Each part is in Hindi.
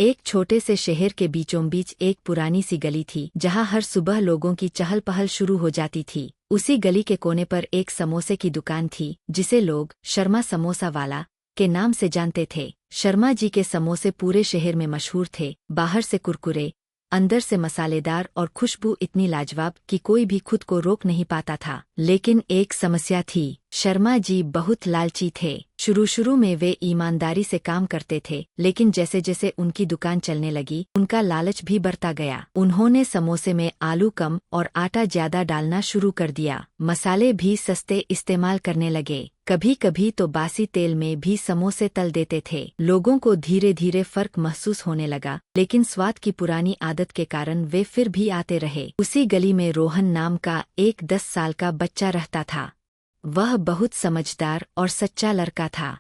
एक छोटे से शहर के बीचों बीच एक पुरानी सी गली थी जहां हर सुबह लोगों की चहल पहल शुरू हो जाती थी। उसी गली के कोने पर एक समोसे की दुकान थी जिसे लोग शर्मा समोसा वाला के नाम से जानते थे। शर्मा जी के समोसे पूरे शहर में मशहूर थे। बाहर से कुरकुरे, अंदर से मसालेदार और खुशबू इतनी लाजवाब कि कोई भी खुद को रोक नहीं पाता था। लेकिन एक समस्या थी, शर्मा जी बहुत लालची थे। शुरू में वे ईमानदारी से काम करते थे, लेकिन जैसे जैसे उनकी दुकान चलने लगी उनका लालच भी बढ़ता गया। उन्होंने समोसे में आलू कम और आटा ज्यादा डालना शुरू कर दिया। मसाले भी सस्ते इस्तेमाल करने लगे। कभी कभी तो बासी तेल में भी समोसे तल देते थे। लोगों को धीरे धीरे फर्क महसूस होने लगा, लेकिन स्वाद की पुरानी आदत के कारण वे फिर भी आते रहे। उसी गली में रोहन नाम का एक 10 साल का बच्चा रहता था। वह बहुत समझदार और सच्चा लड़का था।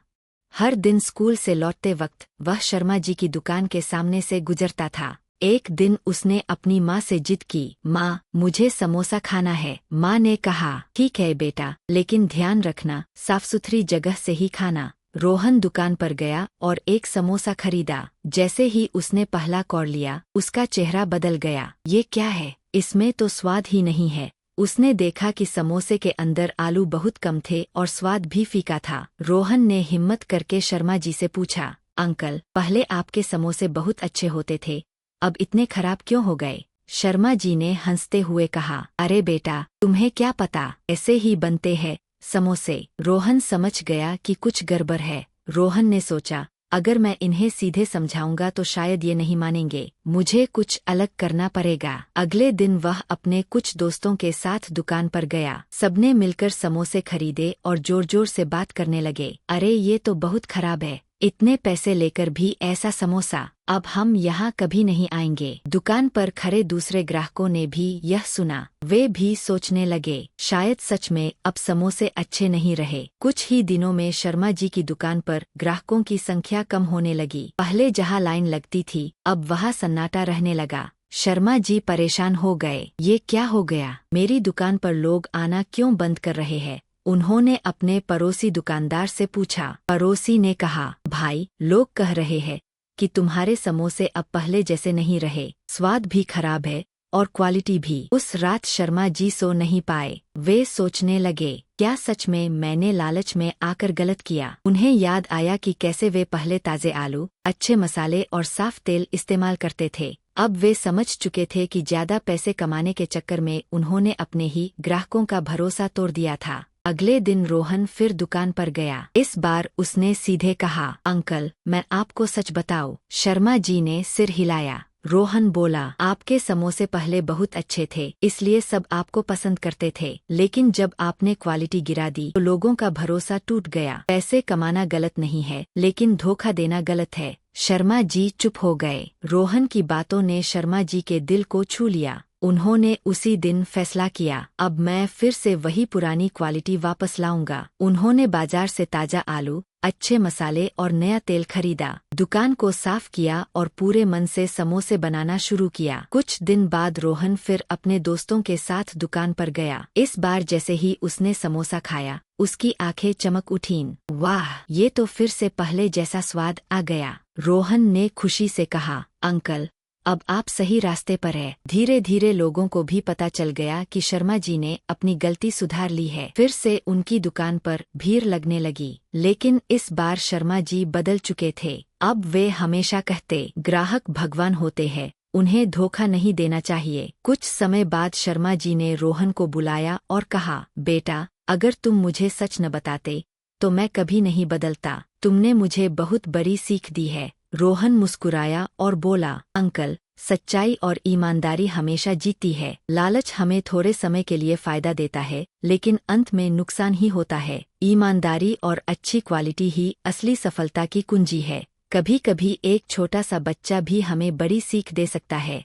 हर दिन स्कूल से लौटते वक्त वह शर्मा जी की दुकान के सामने से गुजरता था। एक दिन उसने अपनी माँ से जिद की, माँ मुझे समोसा खाना है। माँ ने कहा, ठीक है बेटा, लेकिन ध्यान रखना साफ सुथरी जगह से ही खाना। रोहन दुकान पर गया और एक समोसा खरीदा। जैसे ही उसने पहला कौर लिया उसका चेहरा बदल गया। ये क्या है? इसमें तो स्वाद ही नहीं है। उसने देखा कि समोसे के अंदर आलू बहुत कम थे और स्वाद भी फीका था। रोहन ने हिम्मत करके शर्मा जी से पूछा, अंकल पहले आपके समोसे बहुत अच्छे होते थे, अब इतने खराब क्यों हो गए? शर्मा जी ने हंसते हुए कहा, अरे बेटा तुम्हें क्या पता, ऐसे ही बनते हैं समोसे। रोहन समझ गया कि कुछ गड़बड़ है। रोहन ने सोचा, अगर मैं इन्हें सीधे समझाऊंगा तो शायद ये नहीं मानेंगे, मुझे कुछ अलग करना पड़ेगा। अगले दिन वह अपने कुछ दोस्तों के साथ दुकान पर गया। सबने मिलकर समोसे खरीदे और जोर जोर से बात करने लगे, अरे ये तो बहुत खराब है, इतने पैसे लेकर भी ऐसा समोसा, अब हम यहाँ कभी नहीं आएंगे। दुकान पर खड़े दूसरे ग्राहकों ने भी यह सुना। वे भी सोचने लगे, शायद सच में अब समोसे अच्छे नहीं रहे। कुछ ही दिनों में शर्मा जी की दुकान पर ग्राहकों की संख्या कम होने लगी। पहले जहाँ लाइन लगती थी अब वहाँ सन्नाटा रहने लगा। शर्मा जी परेशान हो गए, ये क्या हो गया? मेरी दुकान पर लोग आना क्यों बंद कर रहे हैं? उन्होंने अपने पड़ोसी दुकानदार से पूछा। पड़ोसी ने कहा, भाई लोग कह रहे हैं कि तुम्हारे समोसे अब पहले जैसे नहीं रहे, स्वाद भी खराब है और क्वालिटी भी। उस रात शर्मा जी सो नहीं पाए। वे सोचने लगे, क्या सच में मैंने लालच में आकर गलत किया? उन्हें याद आया कि कैसे वे पहले ताजे आलू, अच्छे मसाले और साफ तेल इस्तेमाल करते थे। अब वे समझ चुके थे कि ज्यादा पैसे कमाने के चक्कर में उन्होंने अपने ही ग्राहकों का भरोसा तोड़ दिया था। अगले दिन रोहन फिर दुकान पर गया। इस बार उसने सीधे कहा, अंकल मैं आपको सच बताऊं? शर्मा जी ने सिर हिलाया। रोहन बोला, आपके समोसे पहले बहुत अच्छे थे, इसलिए सब आपको पसंद करते थे, लेकिन जब आपने क्वालिटी गिरा दी तो लोगों का भरोसा टूट गया। पैसे कमाना गलत नहीं है, लेकिन धोखा देना गलत है। शर्मा जी चुप हो गए। रोहन की बातों ने शर्मा जी के दिल को छू लिया। उन्होंने उसी दिन फैसला किया, अब मैं फिर से वही पुरानी क्वालिटी वापस लाऊंगा। उन्होंने बाजार से ताजा आलू, अच्छे मसाले और नया तेल खरीदा। दुकान को साफ किया और पूरे मन से समोसे बनाना शुरू किया। कुछ दिन बाद रोहन फिर अपने दोस्तों के साथ दुकान पर गया। इस बार जैसे ही उसने समोसा खाया उसकी आंखें चमक उठीं। वाह, ये तो फिर से पहले जैसा स्वाद आ गया। रोहन ने खुशी से कहा, अंकल अब आप सही रास्ते पर हैं। धीरे धीरे लोगों को भी पता चल गया कि शर्मा जी ने अपनी गलती सुधार ली है। फिर से उनकी दुकान पर भीड़ लगने लगी, लेकिन इस बार शर्मा जी बदल चुके थे। अब वे हमेशा कहते, ग्राहक भगवान होते हैं, उन्हें धोखा नहीं देना चाहिए। कुछ समय बाद शर्मा जी ने रोहन को बुलाया और कहा, बेटा अगर तुम मुझे सच न बताते तो मैं कभी नहीं बदलता। तुमने मुझे बहुत बड़ी सीख दी है। रोहन मुस्कुराया और बोला, अंकल सच्चाई और ईमानदारी हमेशा जीतती है। लालच हमें थोड़े समय के लिए फायदा देता है, लेकिन अंत में नुकसान ही होता है। ईमानदारी और अच्छी क्वालिटी ही असली सफलता की कुंजी है। कभी कभी एक छोटा सा बच्चा भी हमें बड़ी सीख दे सकता है।